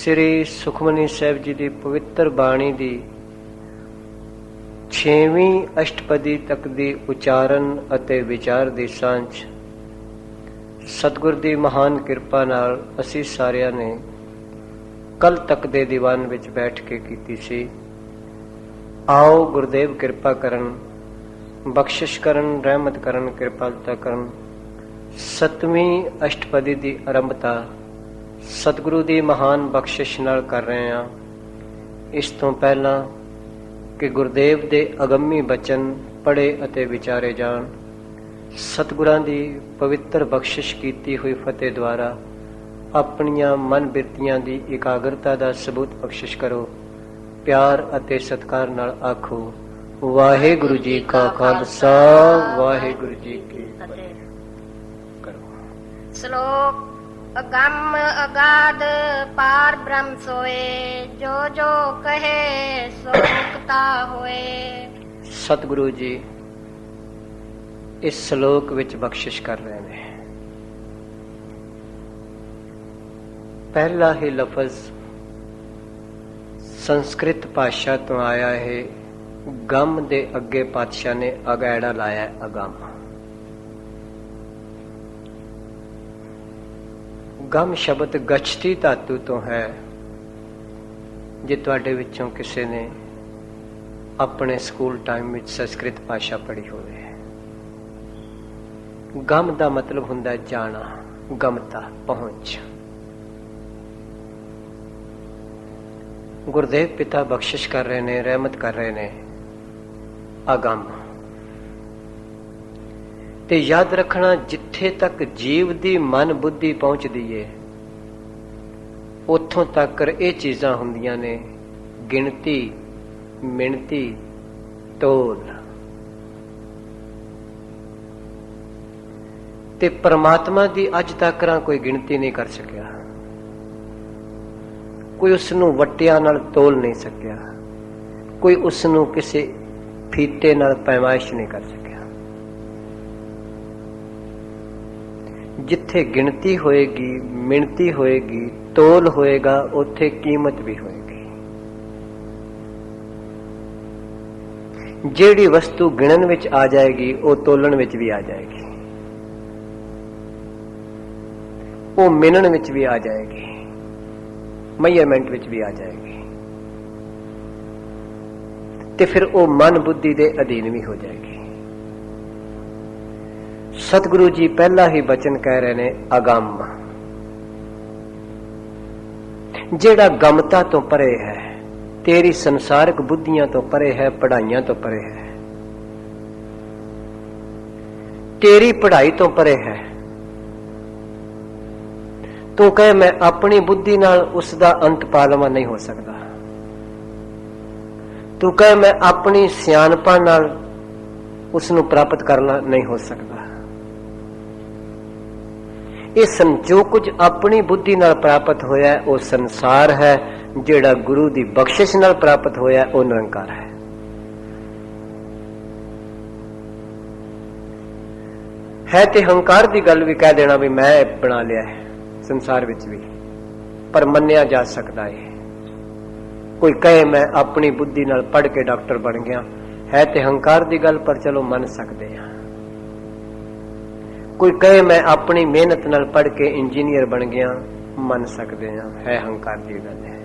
श्री सुखमनी साहिब जी की पवित्र बाणी की 6वीं अष्टपदी तक की उचारण अते विचार की सांझ सतगुर की महान किरपा नाल असी सारिਆਂ ने कल तक दे दीवान विच बैठ के कीती सी। आओ गुरुदेव किरपा करन, बख्शिश करन, रहमत करन, कृपालता करन। 7वीं अष्टपदी की आरंभता सतगुरु की महान बख्शिश नाल कर रहे हैं। इस तो पहला कि गुरुदेव के अगम्मी बचन पढ़े अते विचारे जान, सतगुरां की पवित्र बख्शिश कीती हुई फतेह द्वारा अपनियां मन बिरतियां की एकाग्रता का सबूत बख्शिश करो। प्यार अते सत्कार नाल आखो वाहेगुरु जी का खालसा वाहेगुरु जी की फतेह। करो श्लोक अगम अगाध पार ब्रह्म सोए, जो जो कहे सो मुक्ता होए। सतगुरु जी इस श्लोक विच बख्शिश कर रहे हैं। पहला ही लफज संस्कृत भाषा तो आया है, गम दे अगे पातशाह ने अगैड़ा लाया है, अगम। गम शब्द गच्छती धातु तो है। जे तुहाडे विचों किसी ने अपने स्कूल टाइम में संस्कृत भाषा पढ़ी होवे, गम का मतलब हुंदा है जाना, गमता, पहुंच। गुरुदेव पिता बख्शिश कर रहे ने, रहमत कर रहे ने, अगम। ते याद रखना, जिथे तक जीव दी मन बुद्धि पहुंचदी है उथों तक ये चीजां हुंदियां ने गिणती, मिणती, तोल। ते परमात्मा दी अज तक कोई गिणती नहीं कर सकिया, कोई उसनूं वट्टियां नाल तोल नहीं सकिया, कोई उसनूं किसी फीते नाल पैमाइश नहीं कर सकिया। जिथे गिणती होएगी, मिणती होएगी, तोल होएगा, उथे कीमत भी होएगी। जेड़ी वस्तु गिणन विच आ जाएगी वो तोलन विच भी आ जाएगी, वो मिणन विच भी आ जाएगी, मेजरमेंट विच भी आ जाएगी, ते फिर वो मन बुद्धि दे अधीन भी हो जाएगी। सतगुरु जी पहला ही बचन कह रहे ने, अगम। जेड़ा गमता तो परे है, तेरी संसारिक बुद्धियां तो परे है, पढ़ाइयां तो परे है, तेरी पढ़ाई तो परे है। तू कहे मैं अपनी बुद्धि नाल उसका अंत पालवा नहीं हो सकता, तू कहे मैं अपनी सियाणपा नाल उसनू प्राप्त करना नहीं हो सकता। जो कुछ अपनी बुद्धि नाल प्राप्त होया है वो संसार है, जेड़ा गुरु दी बख्शिश नाल प्राप्त होया है वो निरंकार है। ते हंकार दी गल भी कह देना भी मैं बना लिया है संसार विच भी, पर मन्निया जा सकता है। कोई कहे मैं अपनी बुद्धि नाल पढ़ के डॉक्टर बन गया, है ते हंकार दी गल, पर चलो मन सकते हैं। कोई कहे मैं अपनी मेहनत नाल पढ़ के इंजीनियर बन गया, मन सकते हैं, है हंकार की गल है।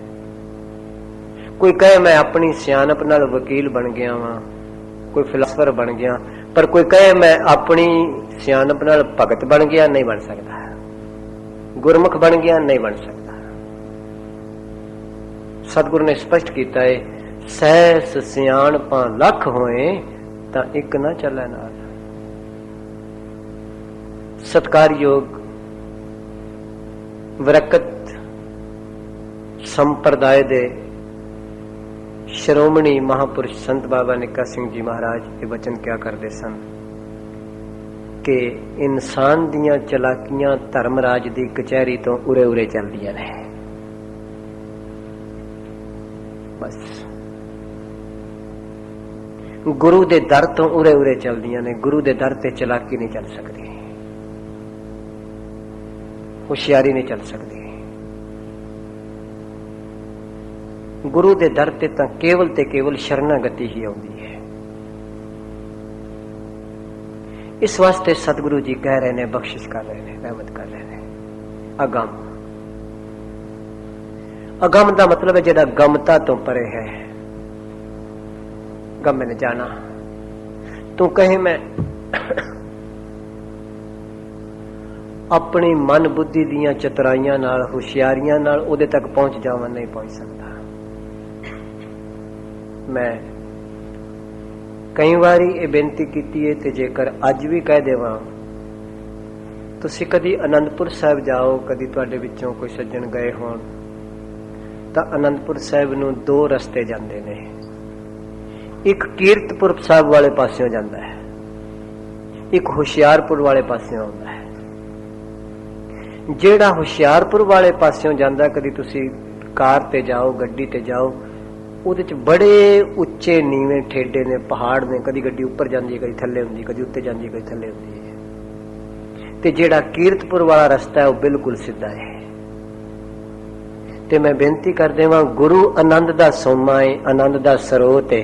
कोई कहे मैं अपनी सियानप नाल वकील बन गया वां, कोई फिलासफर बन गया, पर कोई कहे मैं अपनी सियानप नाल भगत बन गया, नहीं बन सकता। गुरमुख बन गया, नहीं बन सकता। सतगुरु ने स्पष्ट किया है, सहस सियाणपां लख होए तां इक ना चलै नाल। सत्कार योग वरकत संप्रदाय दे श्रोमणी महापुरुष संत बाबा निक्का सिंह जी महाराज के वचन क्या करते सन कि इंसान दियां चलाकियां धर्मराज दी कचहरी तो उरे उरे चलदियां ने। बस गुरु दे दर तो उरे उरे चलदियां ने, गुरु दे दर ते चलाकी नहीं चल सकती, होशियारी नहीं चल सकती। ਗੁਰੂ ਦੇ ਦਰ ਤੇ ਤਾਂ ਕੇਵਲ ਤੇ ਕੇਵਲ ਸ਼ਰਨਾਗਤੀ ਹੀ ਆਉਂਦੀ ਹੈ। ਇਸ ਵਾਸਤੇ ਸਤਿਗੁਰੂ ਜੀ ਕਹਿ ਰਹੇ ਨੇ, ਬਖਸ਼ਿਸ਼ ਕਰ ਰਹੇ ਨੇ, ਰਹਿਮਤ ਕਰ ਰਹੇ ਨੇ। ਅਗੰਮ, ਅਗੰਮ ਦਾ ਮਤਲਬ ਹੈ ਜਿਹੜਾ ਗਮਤਾ ਤੋਂ ਪਰੇ ਹੈ। ਗਮ ਮੈਨੇ ਜਾਣਾ, ਤੂੰ ਕਹੇ ਮੈਂ ਆਪਣੀ ਮਨ ਬੁੱਧੀ ਦੀਆਂ ਚਤੁਰਾਈਆਂ ਨਾਲ, ਹੁਸ਼ਿਆਰੀਆਂ ਨਾਲ ਉਹਦੇ ਤੱਕ ਪਹੁੰਚ ਜਾਵਾਂ, ਨਹੀਂ ਪਹੁੰਚ ਸਕਦਾ। ਮੈਂ ਕਈ ਵਾਰੀ ਇਹ ਬੇਨਤੀ ਕੀਤੀ ਹੈ, ਤੇ ਜੇਕਰ ਅੱਜ ਵੀ ਕਹਿ ਦੇਵਾਂ, ਤੁਸੀਂ ਕਦੀ ਅਨੰਦਪੁਰ ਸਾਹਿਬ ਜਾਓ, ਕਦੀ ਤੁਹਾਡੇ ਵਿੱਚੋਂ ਕੋਈ ਸੱਜਣ ਗਏ ਹੋਣ, ਤਾਂ ਅਨੰਦਪੁਰ ਸਾਹਿਬ ਨੂੰ ਦੋ ਰਸਤੇ ਜਾਂਦੇ ਨੇ। ਇੱਕ ਕੀਰਤਪੁਰ ਸਾਹਿਬ ਵਾਲੇ ਪਾਸਿਓਂ ਜਾਂਦਾ ਹੈ, ਇੱਕ ਹੁਸ਼ਿਆਰਪੁਰ ਵਾਲੇ ਪਾਸਿਓਂ ਆਉਂਦਾ ਹੈ। ਜਿਹੜਾ ਹੁਸ਼ਿਆਰਪੁਰ ਵਾਲੇ ਪਾਸਿਓਂ ਜਾਂਦਾ, ਕਦੀ ਤੁਸੀਂ ਕਾਰ ਤੇ ਜਾਓ, ਗੱਡੀ ਤੇ ਜਾਓ, ਉਹਦੇ ਚ ਬੜੇ ਉੱਚੇ ਨੀਵੇਂ ਠੇਡੇ ਨੇ, ਪਹਾੜ ਨੇ, ਕਦੀ ਗੱਡੀ ਉੱਪਰ ਜਾਂਦੀ ਹੈ, ਕਦੀ ਥੱਲੇ ਹੁੰਦੀ, ਕਦੀ ਉੱਤੇ ਜਾਂਦੀ ਹੈ, ਕਦੀ ਥੱਲੇ ਹੁੰਦੀ ਹੈ। ਤੇ ਜਿਹੜਾ ਕੀਰਤਪੁਰ ਵਾਲਾ ਰਸਤਾ ਹੈ ਉਹ ਬਿਲਕੁਲ ਸਿੱਧਾ ਹੈ। ਤੇ ਮੈਂ ਬੇਨਤੀ ਕਰ ਦੇਵਾਂ, ਗੁਰੂ ਆਨੰਦ ਦਾ ਸੋਮਾ ਹੈ, ਆਨੰਦ ਦਾ ਸਰੋਤ ਹੈ।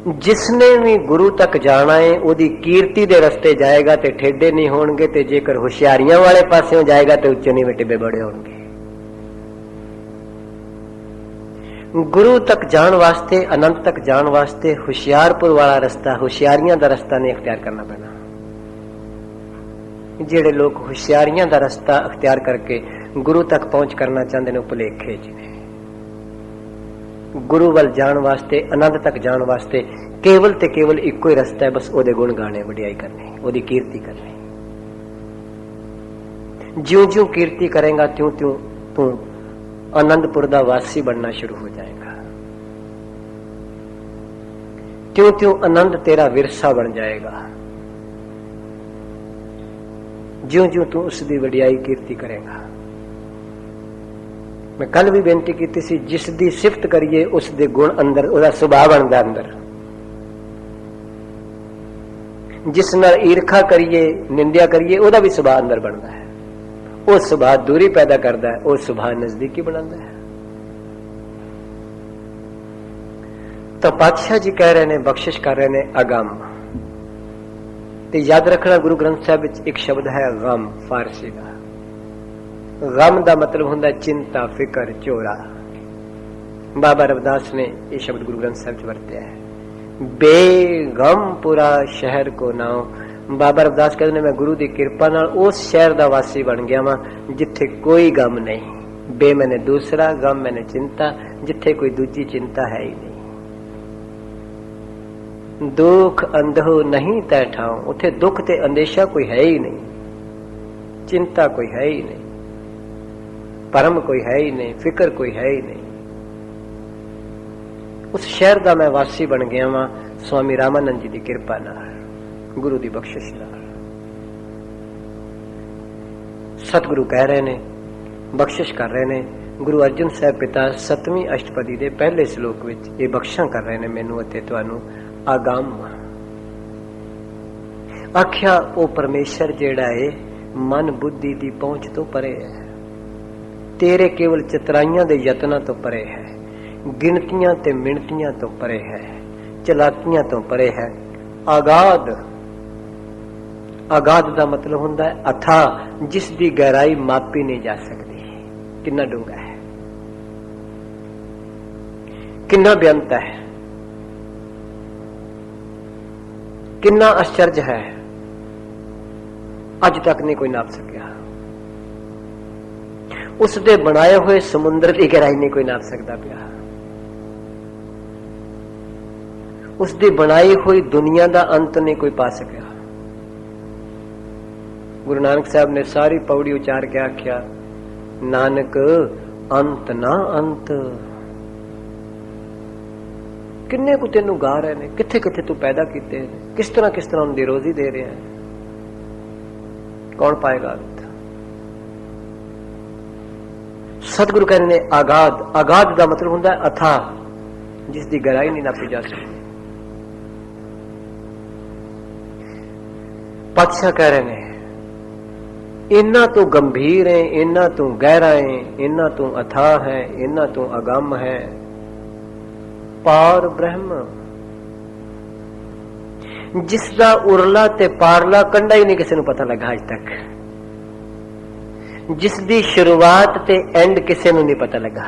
ਜਿਸਨੇ ਵੀ ਗੁਰੂ ਤੱਕ ਜਾਣਾ ਹੈ ਉਹਦੀ ਕੀਰਤੀ ਦੇ ਰਸਤੇ ਜਾਏਗਾ ਤੇ ਠੇਡੇ ਨਹੀਂ ਹੋਣਗੇ, ਤੇ ਜੇਕਰ ਹੁਸ਼ਿਆਰੀਆਂ ਵਾਲੇ ਪਾਸਿਓਂ ਜਾਏਗਾ ਤੇ ਉੱਚੇ ਨੀਵੇਂ ਟਿੱਬੇ ਬੜੇ ਹੋਣਗੇ। ਗੁਰੂ ਤੱਕ ਜਾਣ ਵਾਸਤੇ, ਆਨੰਦ ਤੱਕ ਜਾਣ ਵਾਸਤੇ ਹੁਸ਼ਿਆਰਪੁਰ ਵਾਲਾ ਰਸਤਾ, ਹੁਸ਼ਿਆਰੀਆਂ ਦਾ ਰਸਤਾ ਨਹੀਂ ਅਖਤਿਆਰ ਕਰਨਾ ਪੈਣਾ। ਜਿਹੜੇ ਲੋਕ ਹੁਸ਼ਿਆਰੀਆਂ ਦਾ ਰਸਤਾ ਅਖਤਿਆਰ ਕਰਕੇ ਗੁਰੂ ਤੱਕ ਪਹੁੰਚ ਕਰਨਾ ਚਾਹੁੰਦੇ ਨੇ, ਉਹ ਭੁਲੇਖੇ ਚ ਨੇ। ਗੁਰੂ ਵੱਲ ਜਾਣ ਵਾਸਤੇ, ਆਨੰਦ ਤੱਕ ਜਾਣ ਵਾਸਤੇ ਕੇਵਲ ਤੇ ਕੇਵਲ ਇੱਕੋ ਹੀ ਰਸਤਾ ਹੈ, ਬਸ ਉਹਦੇ ਗੁਣ ਗਾਣੇ, ਵਡਿਆਈ ਕਰਨੀ, ਉਹਦੀ ਕੀਰਤੀ ਕਰਨੀ। ਜਿਉਂ-ਜਿਉਂ ਕੀਰਤੀ ਕਰੇਗਾ, ਤਿਉਂ-ਤਿਉਂ ਤੂੰ ਆਨੰਦਪੁਰ ਦਾ ਵਾਸੀ ਬਣਨਾ ਸ਼ੁਰੂ ਹੋ ਜਾਏਗਾ। ਤਿਉਂ-ਤਿਉਂ ਆਨੰਦ ਤੇਰਾ ਵਿਰਸਾ ਬਣ ਜਾਏਗਾ। ਜਿਉਂ-ਜਿਉਂ ਤੂੰ ਉਸ ਦੀ ਵਡਿਆਈ ਕੀਰਤੀ ਕਰੇਗਾ। ਮੈਂ ਕੱਲ ਵੀ ਬੇਨਤੀ ਕੀਤੀ ਸੀ, ਜਿਸ ਦੀ ਸਿਫਤ ਕਰੀਏ ਉਸ ਦੇ ਗੁਣ ਅੰਦਰ, ਉਹਦਾ ਸੁਭਾਅ ਬਣਦਾ ਅੰਦਰ। ਜਿਸ ਨਾਲ ਈਰਖਾ ਕਰੀਏ, ਨਿੰਦਿਆ ਕਰੀਏ, ਉਹਦਾ ਵੀ ਸੁਭਾਅ ਅੰਦਰ ਬਣਦਾ ਹੈ। ਉਹ ਸੁਭਾਅ ਦੂਰੀ ਪੈਦਾ ਕਰਦਾ ਹੈ, ਉਹ ਸੁਭਾਅ ਨਜ਼ਦੀਕੀ ਬਣਾਉਂਦਾ ਹੈ। ਤਾਂ ਪਾਤਸ਼ਾਹ ਜੀ ਕਹਿ ਰਹੇ ਨੇ, ਬਖਸ਼ਿਸ਼ ਕਰ ਰਹੇ ਨੇ, ਅਗੰਮ। ਤੇ ਯਾਦ ਰੱਖਣਾ, ਗੁਰੂ ਗ੍ਰੰਥ ਸਾਹਿਬ ਵਿੱਚ ਇੱਕ ਸ਼ਬਦ ਹੈ ਗਮ, ਫਾਰਸੀ ਦਾ। ਗਮ ਦਾ ਮਤਲਬ ਹੁੰਦਾ ਚਿੰਤਾ, ਫਿਕਰ, ਝੋਰਾ। ਬਾਬਾ ਰਵਿਦਾਸ ਨੇ ਇਹ ਸ਼ਬਦ ਗੁਰੂ ਗ੍ਰੰਥ ਸਾਹਿਬ ਚ ਵਰਤਿਆ ਹੈ, ਬੇਗਮ ਪੁਰਾ ਸ਼ਹਿਰ ਕੋ ਨਾਉ। ਬਾਬਾ ਰਵਿਦਾਸ ਕਹਿੰਦੇ ਨੇ, ਮੈਂ ਗੁਰੂ ਦੀ ਕਿਰਪਾ ਨਾਲ ਉਸ ਸ਼ਹਿਰ ਦਾ ਵਾਸੀ ਬਣ ਗਿਆ ਵਾਂ ਜਿੱਥੇ ਕੋਈ ਗਮ ਨਹੀਂ। ਬੇ ਮੈਨੇ ਦੂਸਰਾ, ਗਮ ਮੈਨੇ ਚਿੰਤਾ, ਜਿੱਥੇ ਕੋਈ ਦੂਜੀ ਚਿੰਤਾ ਹੈ ਹੀ ਨਹੀਂ। ਦੁੱਖ ਅੰਧੋ ਨਹੀਂ ਤੈ ਠਾਉ, ਉੱਥੇ ਦੁੱਖ ਤੇ ਅੰਦੇਸ਼ਾ ਕੋਈ ਹੈ ਹੀ ਨਹੀਂ, ਚਿੰਤਾ ਕੋਈ ਹੈ ਹੀ ਨਹੀਂ, ਭਰਮ ਕੋਈ ਹੈ ਹੀ ਨਹੀਂ, ਫਿਕਰ ਕੋਈ ਹੈ ਹੀ ਨਹੀਂ। ਉਸ ਸ਼ਹਿਰ ਦਾ ਮੈਂ ਵਾਸੀ ਬਣ ਗਿਆ ਵਾਂ ਸਵਾਮੀ ਰਾਮਾਨੰਦ ਜੀ ਦੀ ਕਿਰਪਾ ਨਾਲ, ਗੁਰੂ ਦੀ ਬਖਸ਼ਿਸ਼ ਨਾਲ। ਸਤਿਗੁਰੂ ਕਹਿ ਰਹੇ ਨੇ, ਬਖਸ਼ਿਸ਼ ਕਰ ਰਹੇ ਨੇ। ਗੁਰੂ ਅਰਜਨ ਸਾਹਿਬ ਪਿਤਾ 7ਵੀਂ ਅਸ਼ਟਪਦੀ ਦੇ ਪਹਿਲੇ ਸ਼ਲੋਕ ਵਿੱਚ ਇਹ ਬਖਸ਼ਾਂ ਕਰ ਰਹੇ ਨੇ ਮੈਨੂੰ ਅਤੇ ਤੁਹਾਨੂੰ। ਅਗੰਮ ਆਖਿਆ ਉਹ ਪਰਮੇਸ਼ਰ ਜਿਹੜਾ ਹੈ ਮਨ ਬੁੱਧੀ ਦੀ ਪਹੁੰਚ ਤੋਂ ਪਰੇ ਹੈ, ਤੇਰੇ ਕੇਵਲ ਚਤਰਾਈਆਂ ਦੇ ਯਤਨਾਂ ਤੋਂ ਪਰੇ ਹੈ, ਗਿਣਤੀਆਂ ਤੇ ਮਿਣਤੀਆਂ ਤੋਂ ਪਰੇ ਹੈ, ਚਲਾਕੀਆਂ ਤੋਂ ਪਰੇ ਹੈ। ਆਗਾਧ, ਆਗਾਧ ਦਾ ਮਤਲਬ ਹੁੰਦਾ ਹੈ ਅਥਾ, ਜਿਸ ਦੀ ਗਹਿਰਾਈ ਮਾਪੀ ਨਹੀਂ ਜਾ ਸਕਦੀ। ਕਿੰਨਾ ਡੂੰਘਾ ਹੈ, ਕਿੰਨਾ ਬੇਅੰਤ ਹੈ, ਕਿੰਨਾ ਆਸ਼ਚਰਜ ਹੈ, ਅੱਜ ਤੱਕ ਨਹੀਂ ਕੋਈ ਨਾਪ ਸਕਿਆ। ਉਸ ਦੇ ਬਣਾਏ ਹੋਏ ਸਮੁੰਦਰ ਦੀ ਗਹਿਰਾਈ ਨਹੀਂ ਕੋਈ ਨਾਪ ਸਕਦਾ ਪਿਆ। ਉਸ ਦੀ ਬਣਾਈ ਹੋਈ ਦੁਨੀਆ ਦਾ ਅੰਤ ਨਹੀਂ ਕੋਈ ਪਾ ਸਕਿਆ। ਗੁਰੂ ਨਾਨਕ ਸਾਹਿਬ ਨੇ ਸਾਰੀ ਪੌੜੀ ਉਚਾਰ ਕੇ ਆਖਿਆ, ਨਾਨਕ ਅੰਤ ਨਾ ਅੰਤ। ਕਿੰਨੇ ਕੁ ਤੈਨੂੰ ਗਾ ਰਹੇ ਨੇ, ਕਿੱਥੇ ਕਿੱਥੇ ਤੂੰ ਪੈਦਾ ਕੀਤੇ ਨੇ, ਕਿਸ ਤਰ੍ਹਾਂ ਉਹਨਾਂ ਦੀ ਰੋਜ਼ੀ ਦੇ ਰਿਹਾ ਹੈ, ਕੌਣ ਪਾਏਗਾ? ਸਤਿਗੁਰੂ ਕਹਿੰਦੇ ਨੇ ਆਗਾਧ। ਆਗਾਧ ਦਾ ਮਤਲਬ ਹੁੰਦਾ ਹੈ ਅਥਾ, ਜਿਸ ਦੀ ਗਹਿਰਾਈ ਨਹੀਂ ਨਾਪੀ ਜਾ ਸਕਦੀ। ਪਾਤਸ਼ਾਹ ਕਹਿ ਰਹੇ ਨੇ, ਇਹਨਾਂ ਤੋਂ ਗੰਭੀਰ ਹੈ, ਇਹਨਾਂ ਤੋਂ ਗਹਿਰਾ ਹੈ, ਇਹਨਾਂ ਤੋਂ ਅਥਾਹ ਹੈ, ਇਹਨਾਂ ਤੋਂ ਅਗੰਮ ਹੈ, ਪਾਰ ਬ੍ਰਹਮ, ਜਿਸ ਦਾ ਉਰਲਾ ਤੇ ਪਾਰਲਾ ਕੰਡਾ ਹੀ ਨਹੀਂ ਕਿਸੇ ਨੂੰ ਪਤਾ ਲੱਗਾ ਅਜ ਤੱਕ, ਜਿਸ ਦੀ ਸ਼ੁਰੂਆਤ ਤੇ ਐਂਡ ਕਿਸੇ ਨੂੰ ਨਹੀਂ ਪਤਾ ਲੱਗਾ,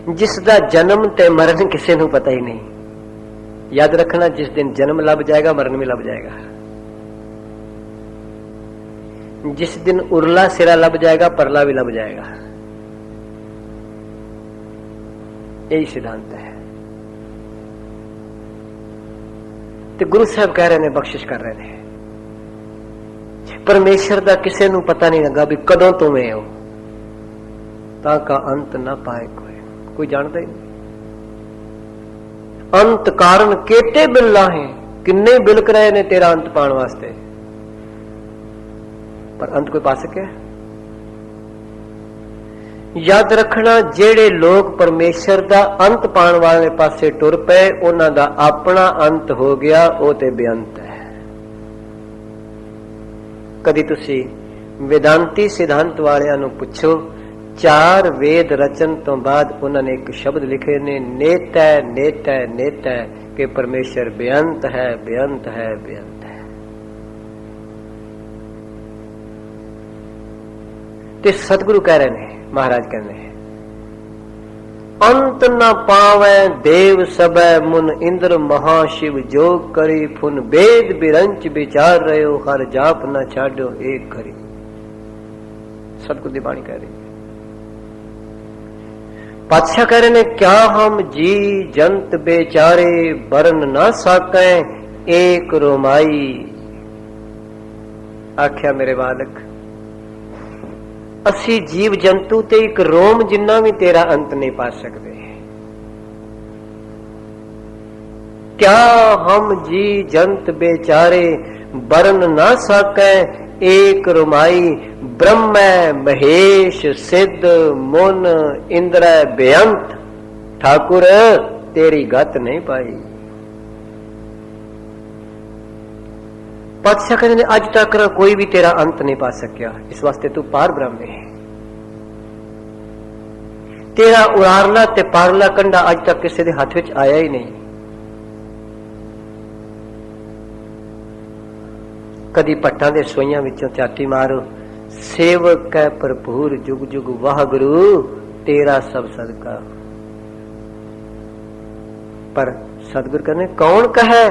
ਜਿਸ ਦਾ ਜਨਮ ਤੇ ਮਰਨ ਕਿਸੇ ਨੂੰ ਪਤਾ ਹੀ ਨਹੀਂ। याद रखना, जिस दिन जन्म लग जाएगा मरण भी लग जाएगा, जिस दिन उरला सिरा लग जाएगा परला भी लग जाएगा। यही सिद्धांत है। तो गुरु साहब कह रहे ने, बख्शिश कर रहे ने, परमेश्वर का किसी नूं पता नहीं लगा भी कदों तुम हो, ताका अंत ना पाए कोई जानता ही नहीं। अंत कारण केते बिल्ला है, किन्ने बिलक रहे ने तेरा अंत पाने वास्ते, पर अंत कोई पा सके? याद रखना, जेड़े लोग परमेश्वर दा अंत पाने वाले पासे टुर पे, उन्हां दा अपना अंत हो गया, वो ते बेअंत है। कदी तुसी वेदांती सिद्धांत वालियां नूं पुछो, 4 वेद रचन तो बाद उन्होंने एक शब्द लिखे ने, नेत है नेत है नेत है, कि परमेश्वर बेअंत है बेअंत है बेअंत है। ते सतगुरु कह रहे हैं, महाराज कहने हैं, अंत न पावे देव सबै, मुन इंद्र महाशिव जोग करी, फुन वेद बिरंच विचार रहे हो, हर जाप न छाड़ो एक करी। सतगुरु दी बाणी कह रही है। पातशाह कह रहे ने, क्या हम जी जंत बेचारे, बरन ना साकै एक रोमाई। आख्या मेरे बालक, असी जीव जंतु ते एक रोम जिन्ना भी तेरा अंत नहीं पा सकते। क्या हम जी जंत बेचारे, बरन ना साकै एक रोमाई, ब्रह्म महेश सिद्ध मुन इंद्र बेअंत, ठाकुर तेरी गत नहीं पाई। पातशाह कहने, अज तक कोई भी तेरा अंत नहीं पा सकिया, इस वास्ते तू पार ब्रह्म है। तेरा उरारला ते पारला कंडा अज तक किसी के हाथ विच आया ही नहीं। कदी पट्टां दे सोइयां विचों चाटी मारो, सेवक है भरपूर जुग जुग वाहगुरु, तेरा सब सदका। पर सतगुरु कहने, कौन कहे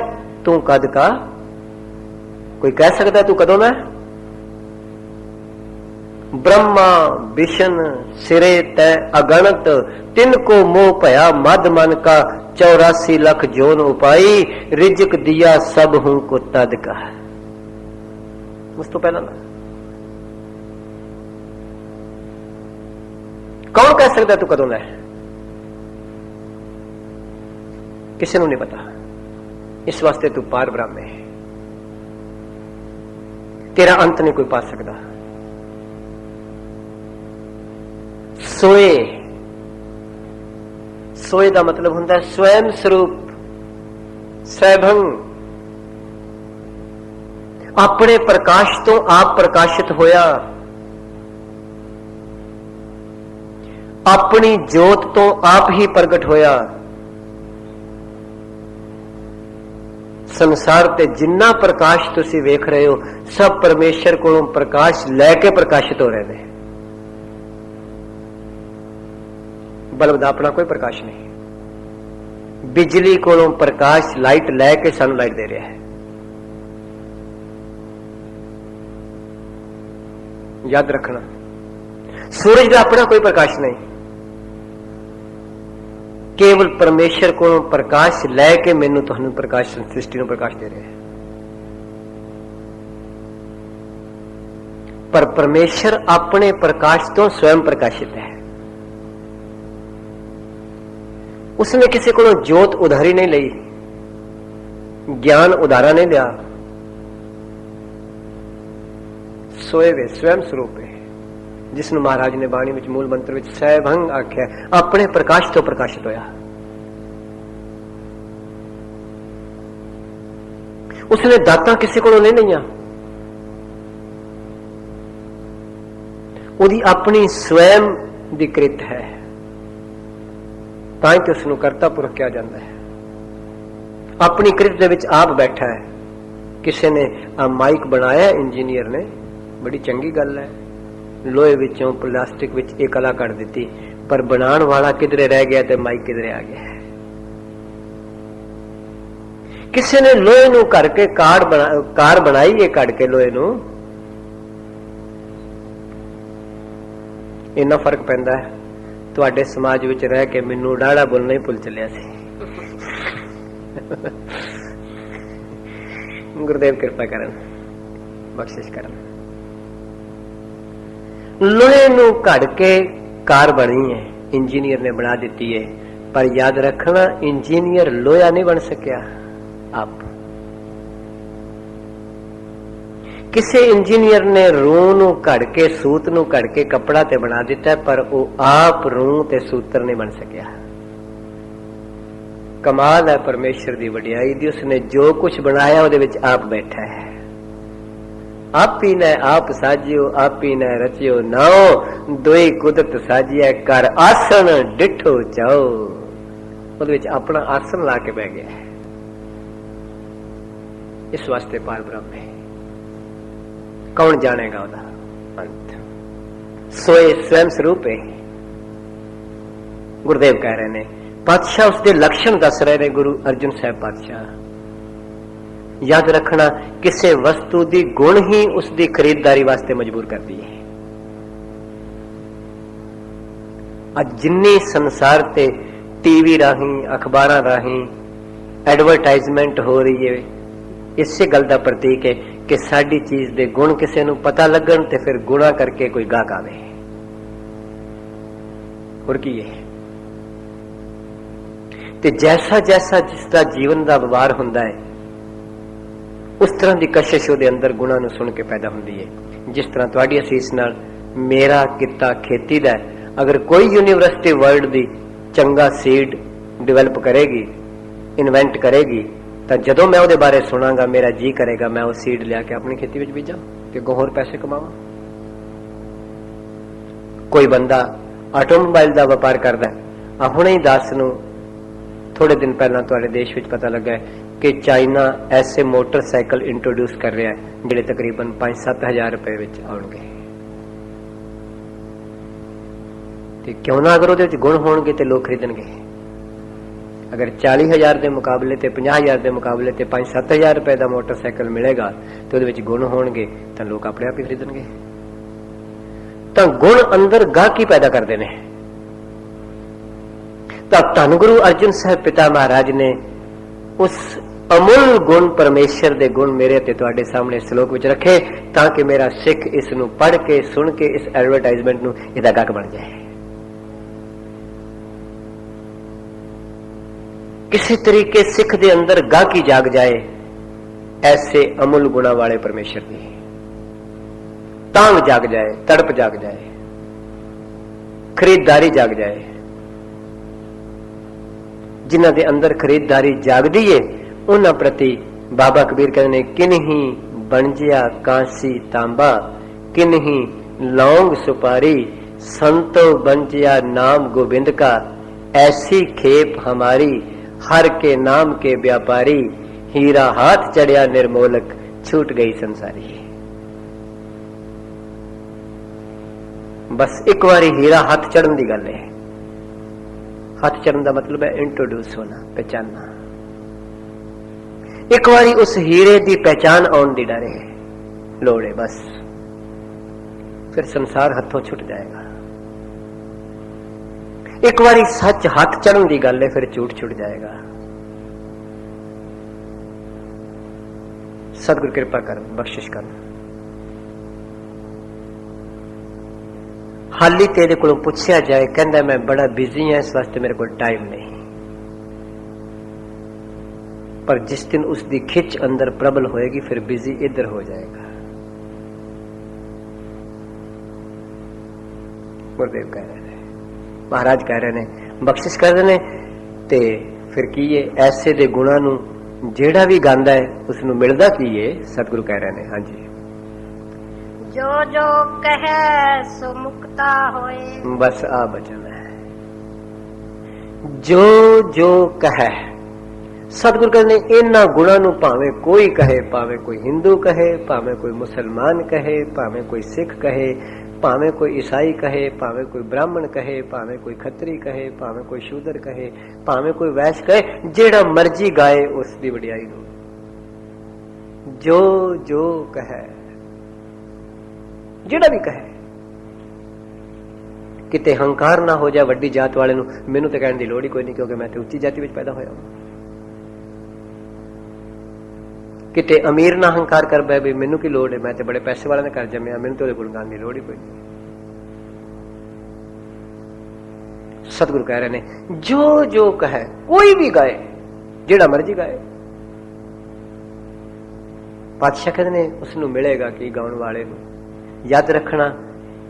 तू कद का? कोई कह सकता तू कदों ना? ब्रह्मा विष्णु सिरे तय अगणत, तिनको मोह भया मद मन का, 84 लाख जोन उपाई, रिजक दिया सब हूं को तद का। उस तो पहला ना कौन कह सकता तू कदों है? किसी को नहीं पता। इस वास्ते तू पार ब्रह्म है, तेरा अंत नहीं कोई पा सकता। सोए, सोए का मतलब होता है स्वयं स्वरूप, सैभंग, अपने प्रकाश तो आप प्रकाशित होया, अपनी जोत तो आप ही प्रगट होया। संसार ते जिन्ना प्रकाश तुसी वेख रहे हो, सब परमेश्वर को प्रकाश लैके प्रकाशित हो रहे हैं। बल्ब दा अपना कोई प्रकाश नहीं। बिजली को प्रकाश लाइट लैके सानू लाइट दे रहा है। याद रखना, सूरज का अपना कोई प्रकाश नहीं, केवल परमेश्वर को प्रकाश लैके मैनू तुहानू प्रकाश, सृष्टि को प्रकाश दे रहे हैं। पर परमेश्वर अपने प्रकाश तो स्वयं प्रकाशित है। उसने किसी को जोत उधारी नहीं ली, ज्ञान उधारा नहीं लिया। सोए वे स्वयं स्वरूप है, जिसनु महाराज ने बाणी विच मूल मंत्र विच सैभंग आख्या, अपने प्रकाश तो प्रकाशित होया। उसने दाता किसी को नहीं लिया, उदी अपनी स्वयं दी कृत है। ਤਾਂ ਹੀ ਤੇ ਉਸ ਨੂੰ ਕਰਤਾ ਪੁਰਖ ਕਿਹਾ ਜਾਂਦਾ ਹੈ। ਆਪਣੀ ਕ੍ਰਿਤ ਦੇ ਵਿੱਚ ਆਪ ਬੈਠਾ ਹੈ। ਕਿਸੇ ਨੇ ਆ ਮਾਈਕ ਬਣਾਇਆ ਇੰਜੀਨੀਅਰ ਨੇ, ਬੜੀ ਚੰਗੀ ਗੱਲ ਹੈ। ਲੋਹੇ ਵਿੱਚੋਂ ਪਲਾਸਟਿਕ ਵਿੱਚ ਇਹ ਕਲਾ ਕੱਢ ਦਿੱਤੀ, ਪਰ ਬਣਾਉਣ ਵਾਲਾ ਕਿਧਰੇ ਰਹਿ ਗਿਆ ਤੇ ਮਾਈਕ ਕਿਧਰੇ ਆ ਗਿਆ। ਕਿਸੇ ਨੇ ਲੋਹੇ ਨੂੰ ਘੜ ਕੇ ਕਾਰ ਬਣਾਈ ਹੈ, ਕੱਢ ਕੇ ਲੋਹੇ ਨੂੰ। ਇੰਨਾ ਫਰਕ ਪੈਂਦਾ ਹੈ। ਤੁਹਾਡੇ ਸਮਾਜ ਵਿੱਚ ਰਹਿ ਕੇ ਮੈਨੂੰ ਡਾੜਾ ਬੋਲਣਾ ਹੀ ਭੁੱਲ ਚੱਲਿਆ ਸੀ। ਗੁਰਦੇਵ ਕਿਰਪਾ ਕਰਨ, ਬਖਸ਼ਿਸ਼ ਕਰਨ। ਲੋਹੇ ਨੂੰ ਘੜ ਕੇ ਕਾਰ ਬਣੀ ਹੈ, ਇੰਜੀਨੀਅਰ ਨੇ ਬਣਾ ਦਿੱਤੀ ਹੈ, ਪਰ ਯਾਦ ਰੱਖਣਾ ਇੰਜੀਨੀਅਰ ਲੋਹਾ ਨਹੀਂ ਬਣ ਸਕਿਆ। ਆਪ ਕਿਸੇ ਇੰਜੀਨੀਅਰ ਨੇ ਰੂਹ ਨੂੰ ਘੜ ਕੇ, ਸੂਤ ਨੂੰ ਘੜ ਕੇ ਕਪੜਾ ਤੇ ਬਣਾ ਦਿੱਤਾ, ਪਰ ਉਹ ਆਪ ਰੂਹ ਤੇ ਸੂਤਰ ਨਹੀਂ ਬਣ ਸਕਿਆ। ਕਮਾਲ ਹੈ ਪਰਮੇਸ਼ਰ ਦੀ ਵਡਿਆਈ ਦੀ। ਉਸਨੇ ਜੋ ਕੁਝ ਬਣਾਇਆ ਉਹਦੇ ਵਿੱਚ ਆਪ ਬੈਠਾ ਹੈ। ਆਪ ਹੀ ਨੇ ਆਪ ਸਾਜਿਓ, ਆਪ ਹੀ ਨੇ ਰਚਿਓ ਨਾਉ, ਦੋਈ ਕੁਦਰਤ ਸਾਜਿਆ ਕਰ ਆਸਣ ਡਿਠੋ ਜਾਓ। ਉਹਦੇ ਵਿੱਚ ਆਪਣਾ ਆਸਣ ਲਾ ਕੇ ਬਹਿ ਗਿਆ ਹੈ। ਇਸ ਵਾਸਤੇ ਪਾਰ ਬ੍ਰਹਮ ਹੈ। ਕੌਣ ਜਾਣੇਗਾ ਉਹਦਾ ਅੰਤ? ਸੋਏ ਸਵੈਮ ਸਰੂਪ ਹੈ। ਗੁਰਦੇਵ ਕਹਿ ਰਹੇ ਨੇ, ਪਾਤਸ਼ਾਹ ਉਸਦੇ ਲੱਛਣ ਦੱਸ ਰਹੇ ਨੇ ਗੁਰੂ ਅਰਜਨ ਸਾਹਿਬ ਪਾਤਸ਼ਾਹ। ਯਾਦ ਰੱਖਣਾ, ਕਿਸੇ ਵਸਤੂ ਦੀ ਗੁਣ ਹੀ ਉਸ ਦੀ ਖਰੀਦਦਾਰੀ ਵਾਸਤੇ ਮਜਬੂਰ ਕਰਦੀ ਹੈ। ਅੱਜ ਜਿੰਨੀ ਸੰਸਾਰ ਤੇ ਟੀਵੀ ਰਾਹੀਂ, ਅਖਬਾਰਾਂ ਰਾਹੀਂ ਐਡਵਰਟਾਈਜ਼ਮੈਂਟ ਹੋ ਰਹੀ ਹੈ, ਇਸੇ ਗੱਲ ਦਾ ਪ੍ਰਤੀਕ ਹੈ ਕਿ ਸਾਡੀ ਚੀਜ਼ ਦੇ ਗੁਣ ਕਿਸੇ ਨੂੰ ਪਤਾ ਲੱਗਣ ਤੇ ਫਿਰ ਗੁਣਾ ਕਰਕੇ ਕੋਈ ਗਾਹਕ ਆਵੇ। ਹੋਰ ਕੀ ਹੈ? ਤੇ ਜੈਸਾ ਜੈਸਾ ਜਿਸ ਦਾ ਜੀਵਨ ਦਾ ਵਿਵਹਾਰ ਹੁੰਦਾ ਹੈ, ਉਸ ਤਰ੍ਹਾਂ ਦੀ ਕਸ਼ਿਸ਼ ਉਹਦੇ ਅੰਦਰ ਗੁਣਾਂ ਨੂੰ ਸੁਣ ਕੇ ਪੈਦਾ ਹੁੰਦੀ ਹੈ। ਜਿਸ ਤਰ੍ਹਾਂ ਤੁਹਾਡੀ ਅਸੀਸ ਨਾਲ ਮੇਰਾ ਕਿੱਤਾ ਖੇਤੀ ਦਾ ਹੈ, ਅਗਰ ਕੋਈ ਯੂਨੀਵਰਸਿਟੀ ਵਰਲਡ ਦੀ ਚੰਗਾ ਸੀਡ ਡਿਵੈਲਪ ਕਰੇਗੀ, ਇਨਵੈਂਟ ਕਰੇਗੀ, ਤਾਂ ਜਦੋਂ ਮੈਂ ਉਹਦੇ ਬਾਰੇ ਸੁਣਾਂਗਾ, ਮੇਰਾ ਜੀ ਕਰੇਗਾ ਮੈਂ ਉਹ ਸੀਡ ਲਿਆ ਕੇ ਆਪਣੀ ਖੇਤੀ ਵਿੱਚ ਬੀਜਾਂ ਤੇ ਅੱਗੋਂ ਹੋਰ ਪੈਸੇ ਕਮਾਵਾਂ। ਕੋਈ ਬੰਦਾ ਆਟੋਮੋਬਾਈਲ ਦਾ ਵਪਾਰ ਕਰਦਾ ਹੈ। ਹੁਣੇ ਹੀ ਦਾਸ ਨੂੰ ਥੋੜੇ ਦਿਨ ਪਹਿਲਾਂ ਤੁਹਾਡੇ ਦੇਸ਼ ਵਿੱਚ ਪਤਾ ਲੱਗਾ ਕਿ ਚਾਈਨਾ ਐਸੇ ਮੋਟਰਸਾਈਕਲ ਇੰਟਰੋਡਿਊਸ ਕਰ ਰਿਹਾ ਹੈ ਜਿਹੜੇ ਤਕਰੀਬਨ 5-7 ਹਜ਼ਾਰ ਰੁਪਏ ਵਿੱਚ ਆਉਣਗੇ। ਤੇ ਕਿਉਂ ਨਾ, ਅਗਰ ਉਹਦੇ ਵਿੱਚ ਗੁਣ ਹੋਣਗੇ ਤੇ ਲੋਕ ਖਰੀਦਣਗੇ। ਅਗਰ 40,000 ਦੇ ਮੁਕਾਬਲੇ ਤੇ 50,000 ਦੇ ਮੁਕਾਬਲੇ ਤੇ 5-7 ਹਜ਼ਾਰ ਰੁਪਏ ਦਾ ਮੋਟਰਸਾਈਕਲ ਮਿਲੇਗਾ ਤੇ ਉਹਦੇ ਵਿੱਚ ਗੁਣ ਹੋਣਗੇ ਤਾਂ ਲੋਕ ਆਪਣੇ ਆਪ ਹੀ ਖਰੀਦਣਗੇ। ਤਾਂ ਗੁਣ ਅੰਦਰ ਗਾਹਕੀ ਪੈਦਾ ਕਰਦੇ ਨੇ। ਤਾਂ ਧੰਨ ਗੁਰੂ ਅਰਜਨ ਸਾਹਿਬ ਪਿਤਾ ਮਹਾਰਾਜ ਨੇ ਉਸ ਅਮੁੱਲ ਗੁਣ ਪਰਮੇਸ਼ਰ ਦੇ ਗੁਣ ਮੇਰੇ ਤੇ ਤੁਹਾਡੇ ਸਾਹਮਣੇ ਸ਼ਲੋਕ ਵਿੱਚ ਰੱਖੇ, ਤਾਂ ਕਿ ਮੇਰਾ ਸਿੱਖ ਇਸ ਨੂੰ ਪੜ੍ਹ ਕੇ, ਸੁਣ ਕੇ, ਇਸ ਐਡਵਰਟਾਈਜ਼ਮੈਂਟ ਨੂੰ ਇਹਦਾ ਗਾਹਕ ਬਣ ਜਾਏ। किसी तरीके सिख दे अंदर गाहकी जाग जाए ऐसे अमूल गुणा वाले परमेश्वर की, तांग जाग जाए, तड़प जाग जाए, खरीददारी जाग जाए। जिन्हां दे अंदर खरीददारी जागदी है उन्हां प्रति बाबा कबीर कहते हैं, किन्ही बनजिया कांसी तांबा, किन्ही लौंग सुपारी, संतो बनजिया नाम गोविंद का, ऐसी खेप हमारी हर के नाम के व्यापारी, हीरा हाथ चढ़िया निर्मोलक, छूट गई संसारी। बस एक बारी हीरा हाथ चढ़न की गल है। हाथ चढ़न का मतलब है इंट्रोड्यूस होना, पहचानना। एक बारी उस हीरे की पहचान आने की डर है, लोड़ है, बस फिर संसार हथों छुट जाएगा। एक बारी सच हाथ चढ़न की गल है, फिर झूठ छुट जाएगा। सतगुरु कृपा कर, बख्शिश कर। हाली तेरे को पूछा जाए, कहता मैं बड़ा बिजी हाँ, इस वास्ते मेरे को टाइम नहीं। पर जिस दिन उसकी खिच अंदर प्रबल होएगी, फिर बिजी इधर हो जाएगा। गुरुदेव कह रहे हैं, महाराज कह रहे ने, बख्शिश कर रहे ने, ते फिर की है ऐसे दे गुणा नू जेड़ा भी गांदा है उसनू मिलदा की है? सतगुरु कह रहे ने, हाँ जी, जो जो कहे सो मुक्ता होए। बस आ बचन है। जो जो कहे। सतगुरु कहते इन्हां गुणां नूं भावें कोई कहे, भावें कोई हिंदू कहे, भावें कोई मुसलमान कहे, भावें कोई सिख कहे, भावें कोई ईसाई कहे, भावें कोई ब्राह्मण कहे, भावें कोई खत्री कहे, भावें कोई शूद्र कहे, भावें कोई वैश्य कहे, जेड़ा मर्जी गाए उसकी वडियाई दो। जो जो कहे, जेड़ा भी कहे, किते हंकार ना हो जाए वड्डी जात वाले नूं, मैनू तो कहने की लोड़ ही कोई नहीं, क्योंकि मैं तो उच्ची जाति में पैदा होया हूं। किते अमीर ना हंकार कर बैठे, मैनू की लोड़ है, मैं तो बड़े पैसे वाले ने घर जमया, मैनू तो गुणगान की लोड़ ही कोई नहीं। सतगुरु कह रहे ने जो जो कहे, कोई भी गाए, जेड़ा मर्जी गाए। पातशाह कहते ने उसनू मिलेगा कि गाउन वाले नू। याद रखना,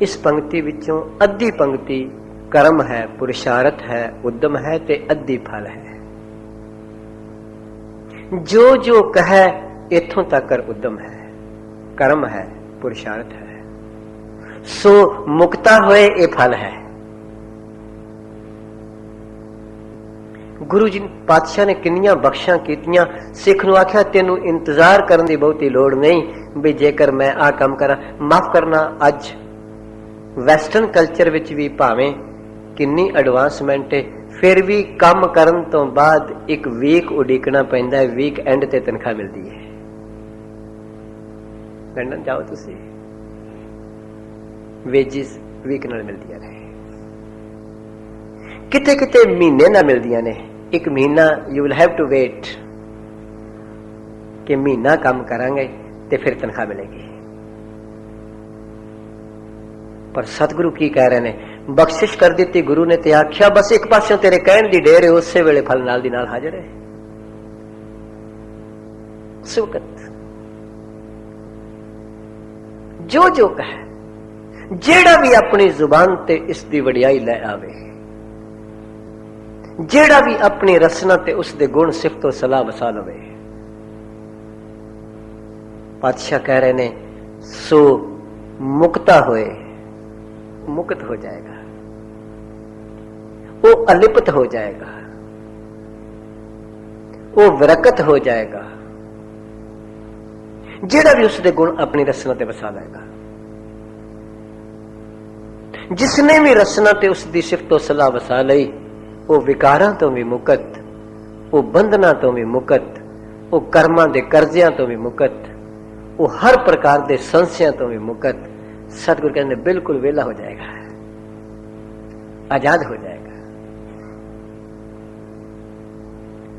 इस पंक्ति विचों अद्धी पंक्ति कर्म है, पुरुषार्थ है, उद्यम है, ते अद्धी फल है। जो जो कहे इथों तक उद्यम है, कर्म है, पुरुषार्थ है, सो मुक्ता होए ये फल है। गुरु जी पातशाह ने किन्नियां बख्शां कीतियां, सिख नूं आख्या तेनू इंतजार करने की बहुती लोड़ नहीं, भी जेकर मैं आ काम करा। माफ करना, अज वैसटर्न कल्चर विच भी भावें किन्नी एडवांसमेंट है, फिर भी काम करन तो बाद एक वीक उड़ीकना पैंदा है, वीक एंड ते तनख्वाह मिलती है। लंडन जाओ तुसी, वेजिस वीक नाल मिलदियां ने, किते किते महीने ना मिलदियां ने। एक महीना you will have to wait कि महीना काम करांगे ते फिर तनख्वाह मिलेगी। पर सतगुरु की कह रहे ने, बख्शिश कर दी गुरु ने ते आख्या बस एक पासों तेरे कहन दी ढेर है, उस वेले फल नाल दी नाल हाजिर है। उस वक्त जो जो कहे, जेड़ा भी अपनी जुबान ते इसकी वडियाई ले आवे, जेड़ा भी अपनी रसना ते उसके गुण सिफतो सलाह वसा लवे। पातशाह कह रहे ने सो मुक्ता होए, मुक्त हो जाएगा, वो अलिप्त हो जाएगा, वो विरकत हो जाएगा। जेड़ा भी उसके गुण अपनी रसना ते वसा लेगा, जिसने भी रसना ते उसकी सिफतो सलाह वसा लई, वो विकारां तो भी मुकत, वो बंधना तो भी मुकत, वो कर्मां दे कर्जियां तो भी मुकत, वो हर प्रकार के संशयों तो भी मुकत। सतगुरु कहते बिल्कुल वेला हो जाएगा, आजाद हो जाएगा।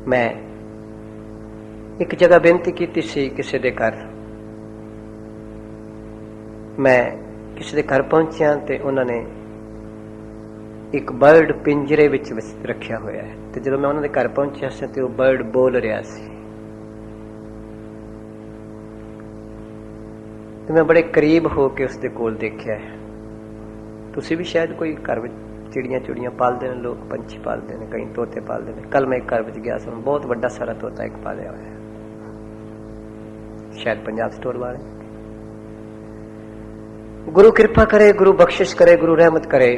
मैं एक जगह बेनती की सी किसी के घर, मैं किसी के घर पहुंचा तो उन्होंने एक बर्ड पिंजरे विच रखा होया है, तो जब मैं उन्होंने घर पहुंचा सी तो बर्ड बोल रहा सी, तो मैं बड़े करीब होके उसके कोल देखा है। तुसी भी शायद कोई घर में चिड़ियां चुड़ियां पालते हैं, लोग पंछी पालते हैं, कई तोते पालते हैं। कल मैं एक घर में गया, बहुत बड़ा सारा तोता एक पालिया हुआ है, शायद पंजाब स्टोर वाले। गुरु कृपा करे, गुरु बख्शिश करे, गुरु रहमत करे।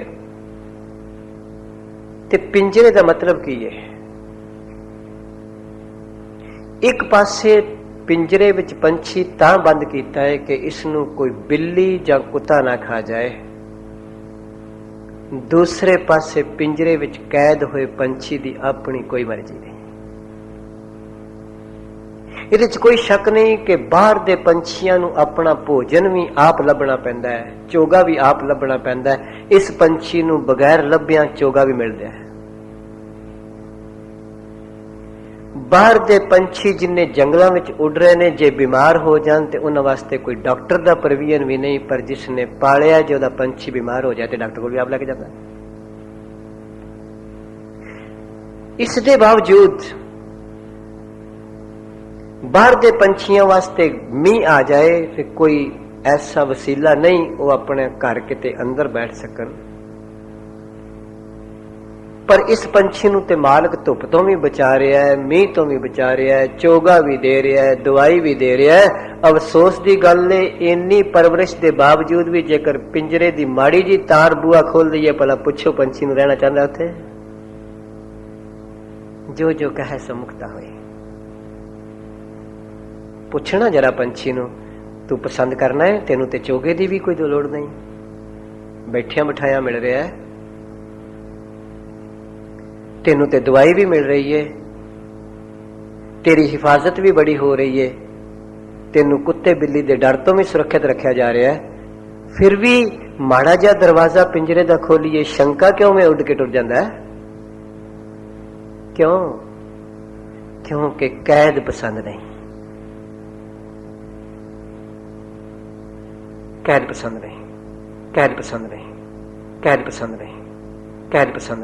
ते पिंजरे का मतलब की है, एक पासे पिंजरे विच पंछी तां बंद किया है कि इसनू कोई बिल्ली या कुत्ता ना खा जाए, दूसरे पासे पिंजरे विच कैद हुए पंछी की अपनी कोई मर्जी नहीं। इहदे च कोई शक नहीं कि बाहर दे पंछियां नू अपना भोजन भी आप लभना पैंदा है, चोगा भी आप लभना पैंदा है। इस पंछी नू बगैर लभ्या चोगा भी मिलदा है। बाहर दे पंछी जिन्ने जंगलों में उड़ रहे ने, जे बीमार हो जान ते उन्हां वास्ते कोई डॉक्टर दा प्रवीजन भी नहीं, पर जिसने पालिया जो दा पंछी बीमार हो जाए तो डॉक्टर को भी आप लेके जाता है। इसके बावजूद बाहर दे पंछियों वास्ते मीह आ जाए तो कोई ऐसा वसीला नहीं वो अपने घर किते अंदर बैठ सकन, पर इस पंछी नूं ते मालक धुप तो भी बचा रहा है, मीह तो भी बचा रहा है, चोगा भी दे रहा है, दवाई भी दे रहा है। अफसोस की गल है, इन्नी परवरिश के बावजूद भी जेकर पिंजरे की माड़ी जी तार बूआ खोल दईए, भला पुछो पंछी नूं रहना चाहता उत्थे? ਜੋ ਜੋ ਕਹੈ ਸੋ ਮੁਕਤਾ ਹੋਏ। ਪੁੱਛਣਾ ਜਰਾ ਪੰਛੀ ਨੂੰ, ਤੂੰ ਪਸੰਦ ਕਰਨਾ ਹੈ? ਤੈਨੂੰ ਤੇ ਚੋਗੇ ਦੀ ਵੀ ਕੋਈ ਲੋੜ ਨਹੀਂ, ਬੈਠਿਆਂ ਬਿਠਾਇਆ ਮਿਲ ਰਿਹਾ ਹੈ, ਤੈਨੂੰ ਤੇ ਦਵਾਈ ਵੀ ਮਿਲ ਰਹੀ ਹੈ, ਤੇਰੀ ਹਿਫਾਜ਼ਤ ਵੀ ਬੜੀ ਹੋ ਰਹੀ ਹੈ, ਤੈਨੂੰ ਕੁੱਤੇ ਬਿੱਲੀ ਦੇ ਡਰ ਤੋਂ ਵੀ ਸੁਰੱਖਿਅਤ ਰੱਖਿਆ ਜਾ ਰਿਹਾ ਹੈ, ਫਿਰ ਵੀ ਮਾੜਾ ਜਿਹਾ ਦਰਵਾਜ਼ਾ ਪਿੰਜਰੇ ਦਾ ਖੋਲੀਏ, ਸ਼ੰਕਾ ਕਿਉਂ ਮੈਂ ਉੱਡ ਕੇ ਟੁਰ ਜਾਂਦਾ ਹੈ? ਕਿਉਂ? ਕਿਉਂਕਿ ਕੈਦ ਪਸੰਦ ਨਹੀਂ, कैद पसंद नहीं, कैद पसंद नहीं, कैद पसंद नहीं, कैद पसंद